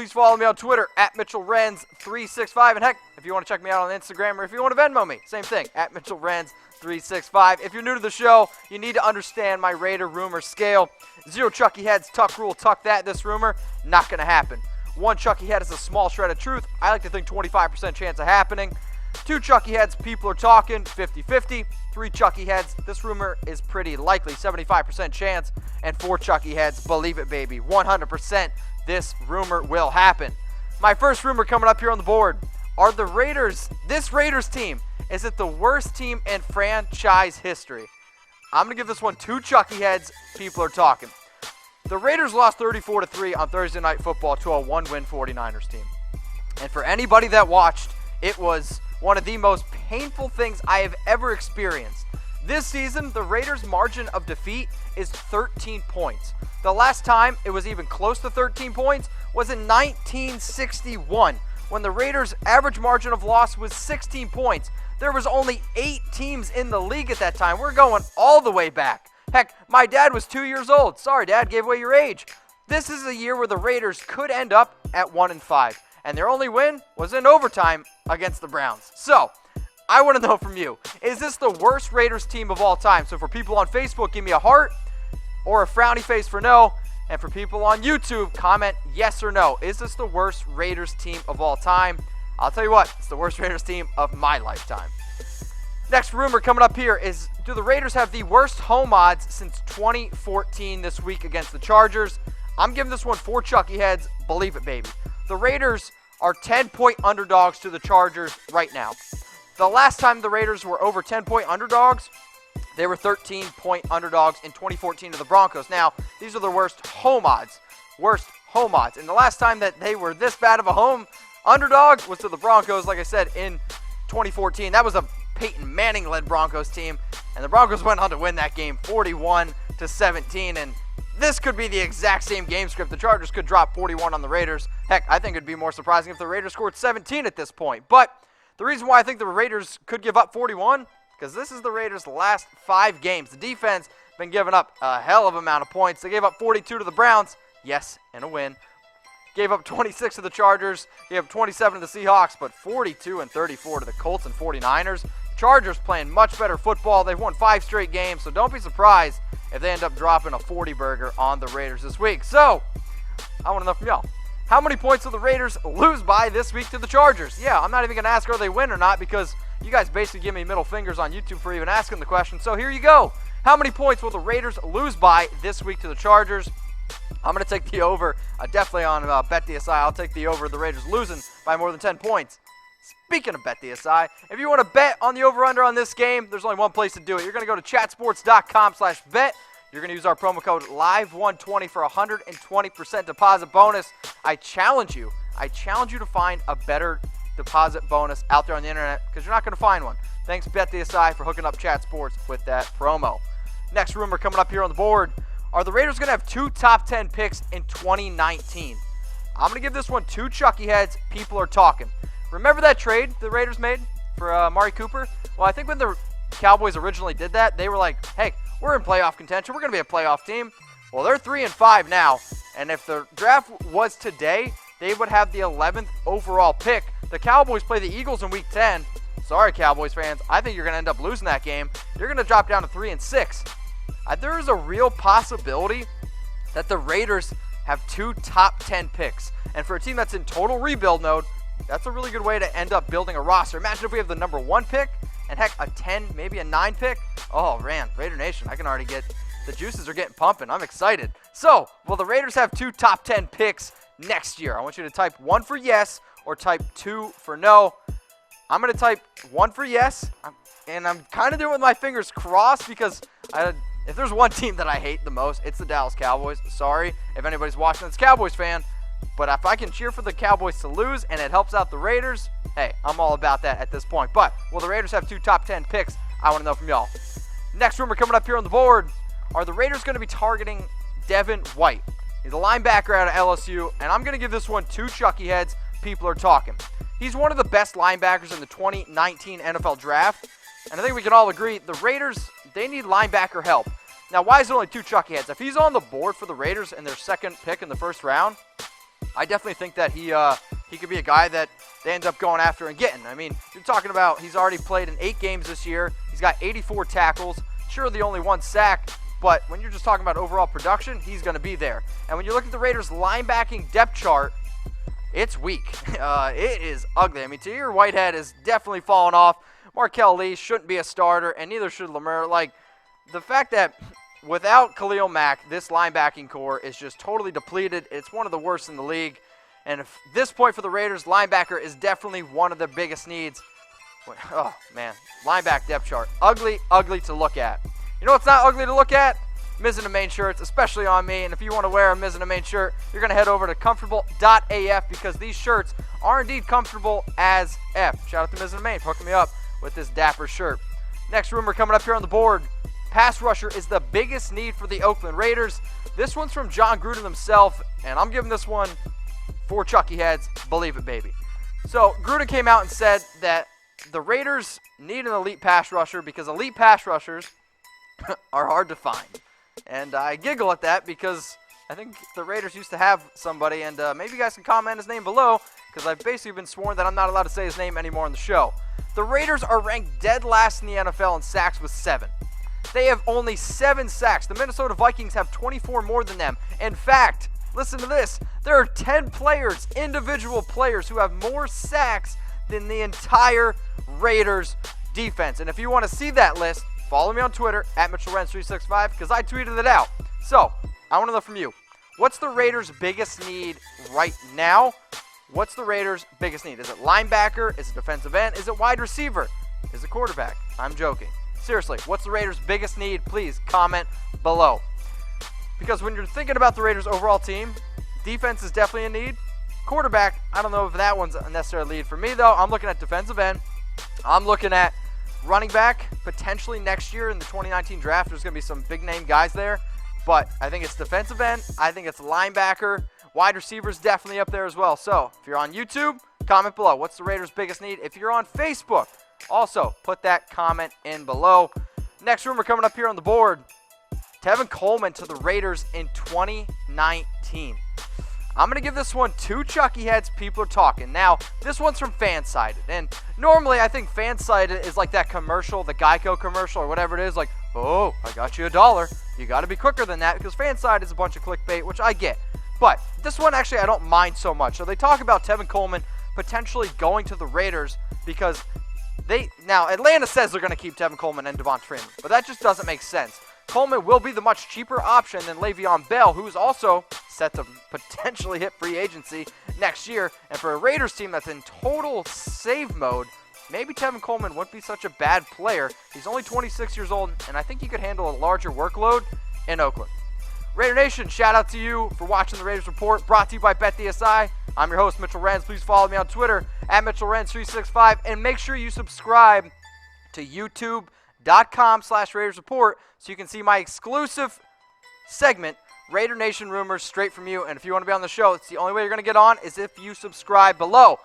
please follow me on Twitter at MitchellRenz365. And heck, if you want to check me out on Instagram or if you want to Venmo me, same thing, at MitchellRenz365. If you're new to the show, you need to understand my Raider rumor scale. 0 Chucky heads, tuck rule, tuck that. This rumor, not going to happen. 1 Chucky head is a small shred of truth. I like to think 25% chance of happening. 2 Chucky heads, people are talking, 50-50. 3 Chucky heads, this rumor is pretty likely, 75% chance. And 4 Chucky heads, believe it, baby, 100%. This rumor will happen. My first rumor coming up here on the board. Are the Raiders, this Raiders team, is it the worst team in franchise history? I'm going to give this one 2 Chucky heads. People are talking. The Raiders lost 34-3 on Thursday Night Football to a 1-win 49ers team. And for anybody that watched, it was one of the most painful things I have ever experienced. This season, the Raiders' margin of defeat is 13 points. The last time it was even close to 13 points was in 1961, when the Raiders' average margin of loss was 16 points. There was only 8 teams in the league at that time. We're going all the way back. Heck, my dad was 2 years old. Sorry, Dad, gave away your age. This is a year where the Raiders could end up at 1-5, and their only win was in overtime against the Browns. So, I want to know from you, is this the worst Raiders team of all time? So for people on Facebook, give me a heart or a frowny face for no. And for people on YouTube, comment yes or no. Is this the worst Raiders team of all time? I'll tell you what, it's the worst Raiders team of my lifetime. Next rumor coming up here is, do the Raiders have the worst home odds since 2014 this week against the Chargers? I'm giving this one 4 Chucky heads. Believe it, baby. The Raiders are 10-point underdogs to the Chargers right now. The last time the Raiders were over 10-point underdogs, they were 13-point underdogs in 2014 to the Broncos. Now, these are the worst home odds. Worst home odds. And the last time that they were this bad of a home underdog was to the Broncos, like I said, in 2014. That was a Peyton Manning-led Broncos team, and the Broncos went on to win that game 41-17. And this could be the exact same game script. The Chargers could drop 41 on the Raiders. Heck, I think it'd be more surprising if the Raiders scored 17 at this point. But the reason why I think the Raiders could give up 41, because this is the Raiders' last 5 games. The defense been giving up a hell of an amount of points. They gave up 42 to the Browns. Yes, and a win. Gave up 26 to the Chargers. Gave up 27 to the Seahawks, but 42 and 34 to the Colts and 49ers. Chargers playing much better football. They've won 5 straight games, so don't be surprised if they end up dropping a 40-burger on the Raiders this week. So, I want to know from y'all. How many points will the Raiders lose by this week to the Chargers? Yeah, I'm not even going to ask are they win or not, because you guys basically give me middle fingers on YouTube for even asking the question. So here you go. How many points will the Raiders lose by this week to the Chargers? I'm going to take the over. Definitely on BetDSI, I'll take the over. The Raiders losing by more than 10 points. Speaking of BetDSI, if you want to bet on the over-under on this game, there's only one place to do it. You're going to go to chatsports.com/bet. You're going to use our promo code LIVE120 for a 120% deposit bonus. I challenge you to find a better deposit bonus out there on the internet, because you're not going to find one. Thanks, BetDSI, for hooking up Chat Sports with that promo. Next rumor coming up here on the board. Are the Raiders going to have 2 top 10 picks in 2019? I'm going to give this one 2 Chucky heads. People are talking. Remember that trade the Raiders made for AMARI Cooper? Well, I think when the Cowboys originally did that, they were like, hey, we're in playoff contention. We're going to be a playoff team. Well, they're 3-5 now, and if the draft was today, they would have the 11th overall pick. The Cowboys play the Eagles in Week 10. Sorry, Cowboys fans. I think you're going to end up losing that game. You're going to drop down to 3-6. There is a real possibility that the Raiders have 2 top 10 picks. And for a team that's in total rebuild mode, that's a really good way to end up building a roster. Imagine if we have the number 1 pick, and heck, a 10, maybe a 9 pick. Oh, man, Raider Nation, I can already get, the juices are getting pumping. I'm excited. So, will the Raiders have 2 top 10 picks next year? I want you to type 1 for yes or type 2 for no. I'm going to type 1 for yes, and I'm kind of doing it with my fingers crossed, because if there's one team that I hate the most, it's the Dallas Cowboys. Sorry if anybody's watching that's a Cowboys fan, but if I can cheer for the Cowboys to lose and it helps out the Raiders, hey, I'm all about that at this point. But will the Raiders have 2 top 10 picks? I want to know from y'all. Next rumor coming up here on the board. Are the Raiders going to be targeting Devin White? He's a linebacker out of LSU, and I'm going to give this one 2 Chucky heads. People are talking. He's one of the best linebackers in the 2019 NFL Draft, and I think we can all agree the Raiders, they need linebacker help. Now, why is it only 2 Chucky heads? If he's on the board for the Raiders in their 2nd pick in the 1st round, I definitely think that he could be a guy that they end up going after and getting. I mean, you're talking about he's already played in 8 games this year. He's got 84 tackles. Sure, the only 1 sack, but when you're just talking about overall production, he's going to be there. And when you look at the Raiders' linebacking depth chart, it's weak. It is ugly. I mean, Tahir Whitehead is definitely fallen off. Markel Lee shouldn't be a starter, and neither should Lemur. Like, the fact that without Khalil Mack, this linebacking core is just totally depleted. It's one of the worst in the league. And at this point for the Raiders, linebacker is definitely one of the biggest needs. Oh, man. Linebacker depth chart. Ugly, ugly to look at. You know what's not ugly to look at? Mizzen+Main shirts, especially on me. And if you want to wear a Mizzen+Main shirt, you're going to head over to comfortable.af because these shirts are indeed comfortable as F. Shout out to Mizzen+Main for hooking me up with this dapper shirt. Next rumor coming up here on the board. Pass rusher is the biggest need for the Oakland Raiders. This one's from John Gruden himself, and I'm giving this one 4 Chucky heads. Believe it, baby. So Gruden came out and said that the Raiders need an elite pass rusher because elite pass rushers are hard to find. And I giggle at that because I think the Raiders used to have somebody, and maybe you guys can comment his name below because I've basically been sworn that I'm not allowed to say his name anymore on the show. The Raiders are ranked dead last in the NFL in sacks with 7. They have only 7 sacks. The Minnesota Vikings have 24 more than them. In fact, listen to this. There are 10 players, individual players, who have more sacks than the entire Raiders defense. And if you want to see that list, follow me on Twitter, @MitchellRens365, because I tweeted it out. So, I want to know from you. What's the Raiders' biggest need right now? What's the Raiders' biggest need? Is it linebacker? Is it defensive end? Is it wide receiver? Is it quarterback? I'm joking. Seriously, what's the Raiders' biggest need? Please comment below. Because when you're thinking about the Raiders' overall team, defense is definitely a need. Quarterback, I don't know if that one's a necessary lead for me, though. I'm looking at defensive end. I'm looking at running back, potentially next year in the 2019 draft. There's going to be some big-name guys there. But I think it's defensive end. I think it's linebacker. Wide receivers definitely up there as well. So if you're on YouTube, comment below. What's the Raiders' biggest need? If you're on Facebook, also put that comment in below. Next rumor coming up here on the board. Tevin Coleman to the Raiders in 2019. I'm going to give this one 2 Chucky heads. People are talking. Now, this one's from Fansided. And normally I think Fansided is like that commercial, the Geico commercial or whatever it is. Like, oh, I got you $1. You got to be quicker than that because Fansided is a bunch of clickbait, which I get. But this one actually I don't mind so much. So they talk about Tevin Coleman potentially going to the Raiders because now Atlanta says they're going to keep Tevin Coleman and Devon Freeman, but that just doesn't make sense. Coleman will be the much cheaper option than Le'Veon Bell, who's also set to potentially hit free agency next year. And for a Raiders team that's in total save mode, maybe Tevin Coleman wouldn't be such a bad player. He's only 26 years old, and I think he could handle a larger workload in Oakland. Raider Nation, shout out to you for watching the Raiders Report, brought to you by BetDSI. I'm your host, Mitchell Renz. Please follow me on Twitter, @MitchellRenz365, and make sure you subscribe to youtube.com/Raiders Report so you can see my exclusive segment, Raider Nation Rumors, straight from you. And if you want to be on the show, it's the only way you're going to get on is if you subscribe below.